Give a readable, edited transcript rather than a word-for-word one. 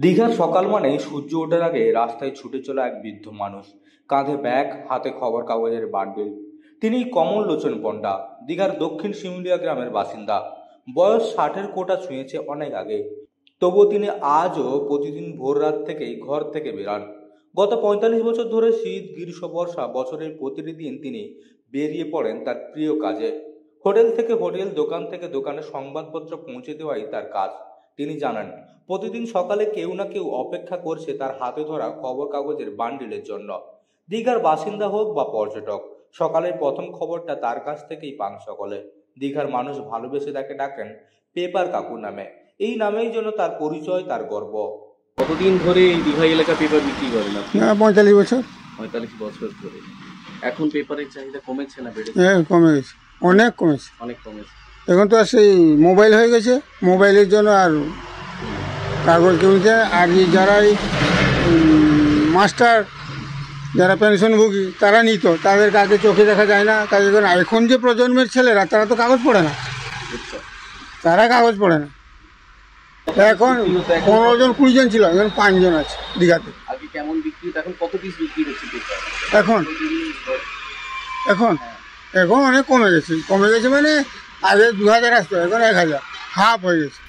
দীঘার সকাল মানেই সূর্য ওঠার আগে রাস্তায় ছুটে চলা এক বৃদ্ধ মানুষ, কাঁধে ব্যাগ, হাতে খবর কাগজের বান্ডিল। তিনি কমল লোচন পণ্ডা, দীঘার দক্ষিণ শিমুলিয়া গ্রামের বাসিন্দা। বয়স 60-এর কোটা ছুঁয়েছে অনেক আগে, তবুও তিনি আজও প্রতিদিন ভোর রাত থেকেই ঘর থেকে বেরান। গত 45 বছর ধরে শীত, গ্রীষ্ম, বর্ষা, বছরের প্রতিটি দিন তিনি বেরিয়ে পড়েন তার প্রিয় কাজে। হোটেল থেকে হোটেল, দোকান থেকে দোকানে সংবাদপত্র পৌঁছে দেওয়াই তার কাজ। তিনি জানান, প্রতিদিন সকালে কেউ না কেউ অপেক্ষা করছে তার হাতে ধরা খবর কাগজের বান্ডিলের জন্য। দীঘার বাসিন্দা হোক বা পর্যটক, সকালের প্রথম খবরটা তার কাছ থেকেই পান সকলে। দীঘার মানুষ ভালোবেসে তাকে ডাকেন পেপার কাকু নামে। এই নামেই যেন তার পরিচয়, তার গর্ব। কতদিন ধরে এই দীঘা এলাকা পেপার বিক্রি করেন আপনি? 45 বছর। 45 বছর ধরে। এখন পেপারের চাহিদা কমেছে না বেড়েছে? হ্যাঁ, কমে গেছে, অনেক কমেছে। অনেক কমেছে। এখন তো আর সেই মোবাইল হয়ে গেছে, মোবাইলের জন্য আর কাগজ কিনছে। আর যারা মাস্টার, যারা পেনশনভোগী, তারা নিত, তাদেরকে আগে চোখে দেখা যায় না। তাই এখন যে প্রজন্মের ছেলেরা, তারা তো কাগজ পড়ে না, তারা কাগজ পড়ে না। এখন 15 জন 20 জন ছিল, এখন 5 জন আছে দীঘাতে। আগে কেমন বিক্রি, এখন কত পিস বিক্রি হচ্ছে পেপার? এখন এখন এখন অনেক কমে গেছে। মানে আগে 2000 আসতো, এখন 1000, হাফ হয়ে গেছে।